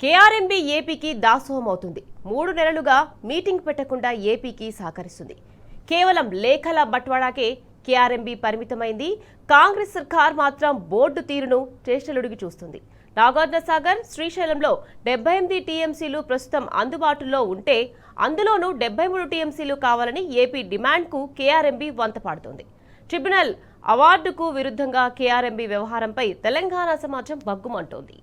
KRMB ఏపీకి దాసోహం అవుతుంది. 3 నెలలుగా మీటింగ్ పెట్టకుండా ఏపీకి సహకరిస్తుంది. కేవలం లేఖల బట్వాడాకే కేఆర్ఎంబీ పరిమితమైంది. కాంగ్రెస్ సర్కార్ మాత్రం బోర్డు తీరును చేష్టలుడిగి చూస్తుంది. నాగార్జునసాగర్, శ్రీశైలంలో 78 టీఎంసీలు ప్రస్తుతం అందుబాటులో ఉంటే అందులోనూ 73 టీఎంసీలు కావాలని ఏపీ డిమాండ్కు కేఆర్ఎంబీ వంతపాడుతోంది. ట్రిబ్యునల్ అవార్డుకు విరుద్ధంగా కేఆర్ఎంబీ వ్యవహారంపై తెలంగాణ సమాజం బగ్గుమంటోంది.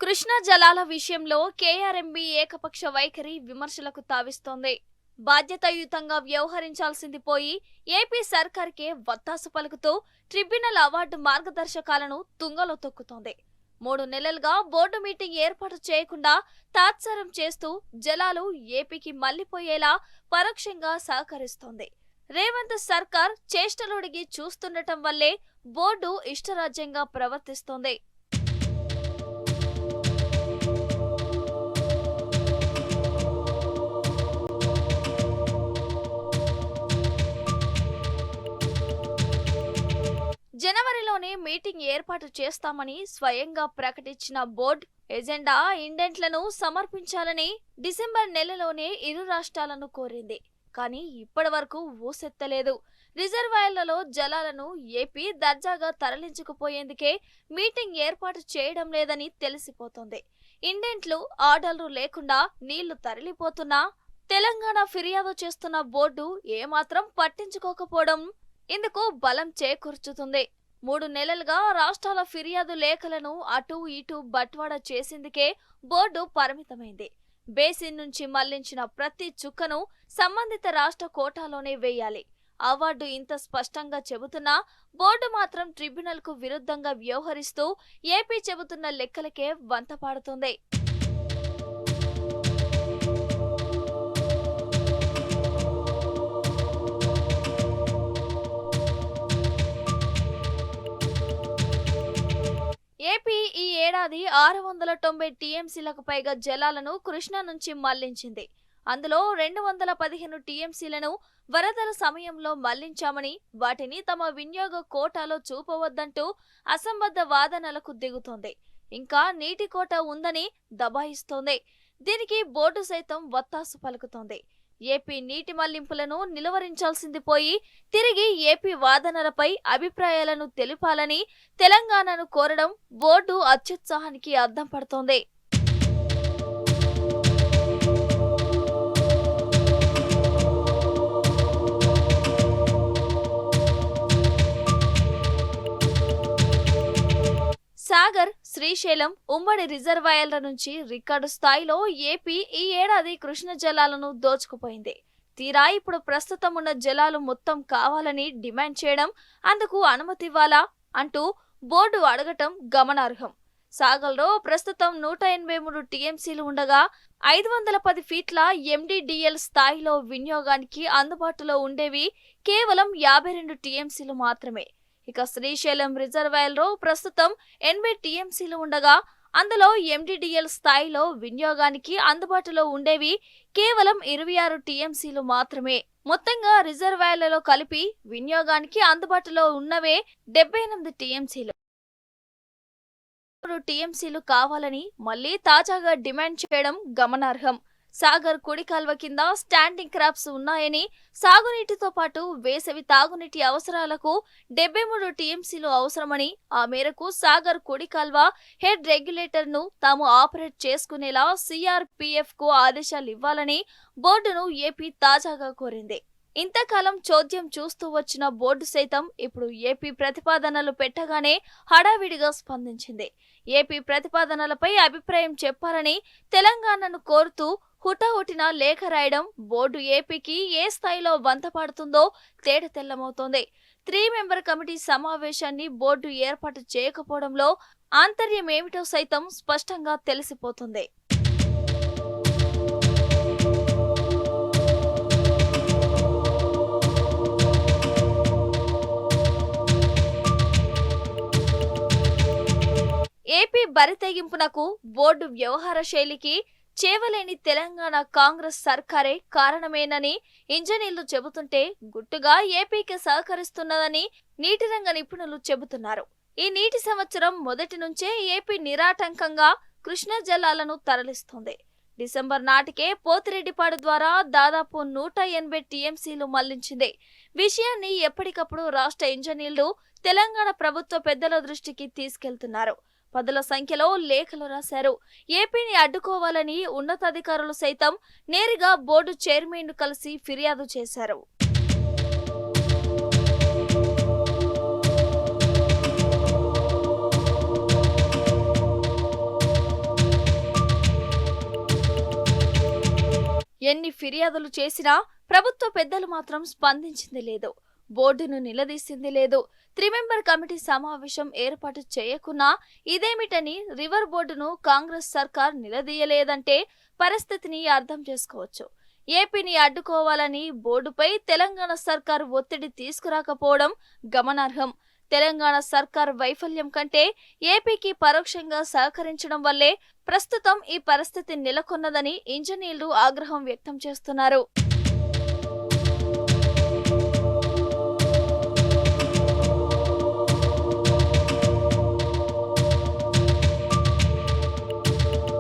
కృష్ణా జలాల విషయంలో కేఆర్ఎంబీ ఏకపక్ష వైఖరి విమర్శలకు తావిస్తోంది. బాధ్యతాయుతంగా వ్యవహరించాల్సింది పోయి ఏపీ సర్కార్కే వత్తాసు పలుకుతూ ట్రిబ్యునల్ అవార్డు మార్గదర్శకాలను తుంగలో తొక్కుతోంది. 3 నెలలుగా బోర్డు మీటింగ్ ఏర్పాటు చేయకుండా తాత్సారం చేస్తూ జలాలు ఏపీకి మళ్లిపోయేలా పరోక్షంగా సహకరిస్తోంది. రేవంత్ సర్కార్ చేష్టలుడిగి చూస్తుండటం వల్లే బోర్డు ఇష్టరాజ్యంగా ప్రవర్తిస్తోంది. జనవరిలోనే మీటింగ్ ఏర్పాటు చేస్తామని స్వయంగా ప్రకటించిన బోర్డు ఎజెండా ఇండెంట్లను సమర్పించాలని డిసెంబర్ నెలలోనే ఇరు రాష్ట్రాలను కోరింది. కానీ ఇప్పటి వరకు ఊసెత్తలేదు. రిజర్వాయర్లలో జలాలను ఏపీ దర్జాగా తరలించుకుపోయేందుకే మీటింగ్ ఏర్పాటు చేయడం లేదని తెలిసిపోతోంది. ఇండెంట్లు, ఆర్డర్లు లేకుండా నీళ్లు తరలిపోతున్నా తెలంగాణ ఫిర్యాదు చేస్తున్న బోర్డు ఏమాత్రం పట్టించుకోకపోవడం ఇందుకు బలం చేకూర్చుతుంది. 3 నెలలుగా రాష్ట్రాల ఫిర్యాదు లేఖలను అటూ ఇటూ బట్వాడా చేసేందుకే బోర్డు పరిమితమైంది. బేసిన్ నుంచి మళ్లించిన ప్రతి చుక్కను సంబంధిత రాష్ట్ర కోటాలోనే వేయాలి. అవార్డు ఇంత స్పష్టంగా చెబుతున్నా బోర్డు మాత్రం ట్రిబ్యునల్కు విరుద్ధంగా వ్యవహరిస్తూ ఏపీ చెబుతున్న లెక్కలకే వంతపాడుతోంది. ఏపీ ఈ ఏడాది 690 టీఎంసీలకు పైగా జలాలను కృష్ణా నుంచి మళ్లించింది. అందులో 215 టీఎంసీలను వరదల సమయంలో మళ్లించామని, వాటిని తమ వినియోగ కోటాలో చూపవద్దంటూ అసంబద్ధ వాదనలకు దిగుతోంది. ఇంకా నీటి కోట ఉందని దబాయిస్తోంది. దీనికి బోర్డు సైతం వత్తాసు పలుకుతోంది. ఏపీ నీటి మళ్లింపులను నిలువరించాల్సింది పోయి తిరిగి ఏపీ వాదనలపై అభిప్రాయాలను తెలిపాలని తెలంగాణను కోరడం బోర్డు అత్యుత్సాహానికి అద్దం పడుతోంది. సాగర్, శ్రీశైలం ఉమ్మడి రిజర్వాయర్ల నుంచి రికార్డు స్థాయిలో ఏపీ ఈ ఏడాది కృష్ణ జలాలను దోచుకుపోయింది. తీరా ఇప్పుడు ప్రస్తుతం ఉన్న జలాలు మొత్తం కావాలని డిమాండ్ చేయడం, అందుకు అనుమతివ్వాలా అంటూ బోర్డు అడగటం గమనార్హం. సాగర్లో ప్రస్తుతం 183 టీఎంసీలు ఉండగా 510 ఫీట్ల ఎండిడిఎల్ స్థాయిలో వినియోగానికి అందుబాటులో ఉండేవి కేవలం 52 టీఎంసీలు మాత్రమే. ఇక శ్రీశైలం రిజర్వాయర్లో ప్రస్తుతం 80 టీఎంసీలు ఉండగా అందులో ఎండిడిఎల్ స్థాయిలో వినియోగానికి అందుబాటులో ఉండేవి కేవలం 26 టీఎంసీలు మాత్రమే. మొత్తంగా రిజర్వాయర్లలో కలిపి వినియోగానికి అందుబాటులో ఉన్నవే 78 టీఎంసీలు. టీఎంసీలు కావాలని మళ్లీ తాజాగా డిమాండ్ చేయడం గమనార్హం. సాగర్ కుడి కాల్వ కింద స్టాండింగ్ క్రాప్స్ ఉన్నాయని, సాగునీటితో పాటు వేసవి తాగునీటి అవసరాలకు 73 టీఎంసీలు అవసరమని, ఆ మేరకు సాగర్ కుడి కాల్వ హెడ్ రెగ్యులేటర్ ను తాము ఆపరేట్ చేసుకునేలా సిఆర్పిఎఫ్ కు ఆదేశాలు ఇవ్వాలని బోర్డును ఏపీ తాజాగా కోరింది. ఇంతకాలం చోద్యం చూస్తూ వచ్చిన బోర్డు సైతం ఇప్పుడు ఏపీ ప్రతిపాదనలు పెట్టగానే హడావిడిగా స్పందించింది. ఏపీ ప్రతిపాదనలపై అభిప్రాయం చెప్పాలని తెలంగాణను కోరుతూ హుటాహుటిన లేఖ రాయడం బోర్డు ఏపీకి ఏ స్థాయిలో వంతపాడుతుందో తేటతెల్లమవుతోంది. 3 మెంబర్ కమిటీ సమావేశాన్ని బోర్డు ఏర్పాటు చేయకపోవడంలో ఆంతర్యమేమిటో సైతం స్పష్టంగా తెలిసిపోతుంది. ఏపీ బరితెగింపునకు, బోర్డు వ్యవహార శైలికి చేవలేని తెలంగాణ కాంగ్రెస్ సర్కారే కారణమేనని ఇంజనీర్లు చెబుతుంటే గుట్టుగా ఏపీకి సహకరిస్తున్నదని నీటి రంగ నిపుణులు చెబుతున్నారు. ఈ నీటి సంవత్సరం మొదటి నుంచే ఏపీ నిరాటంకంగా కృష్ణా జలాలను తరలిస్తుంది. డిసెంబర్ నాటికే పోతిరెడ్డిపాడు ద్వారా దాదాపు 180 టీఎంసీలు మళ్లించింది. విషయాన్ని ఎప్పటికప్పుడు రాష్ట్ర ఇంజనీర్లు తెలంగాణ ప్రభుత్వ పెద్దల దృష్టికి తీసుకెళ్తున్నారు. పదుల సంఖ్యలో లేఖలు రాశారు. ఏపీని అడ్డుకోవాలని ఉన్నతాధికారులు సైతం నేరుగా బోర్డు చైర్మన్ను కలిసి ఫిర్యాదు చేశారు. ఎన్ని ఫిర్యాదులు చేసినా ప్రభుత్వ పెద్దలు మాత్రం స్పందించింది లేదు. బోర్డును నిలదీసింది లేదు. 3 మెంబర్ కమిటీ సమావేశం ఏర్పాటు చేయకున్నా ఇదేమిటని రివర్ బోర్డును కాంగ్రెస్ సర్కార్ నిలదీయలేదంటే పరిస్థితిని అర్థం చేసుకోవచ్చు. ఏపీని అడ్డుకోవాలని బోర్డుపై తెలంగాణ సర్కార్ ఒత్తిడి తీసుకురాకపోవడం గమనార్హం. తెలంగాణ సర్కార్ వైఫల్యం కంటే ఏపీకి పరోక్షంగా సహకరించడం వల్లే ప్రస్తుతం ఈ పరిస్థితి నెలకొన్నదని ఇంజనీర్లు ఆగ్రహం వ్యక్తం చేస్తున్నారు.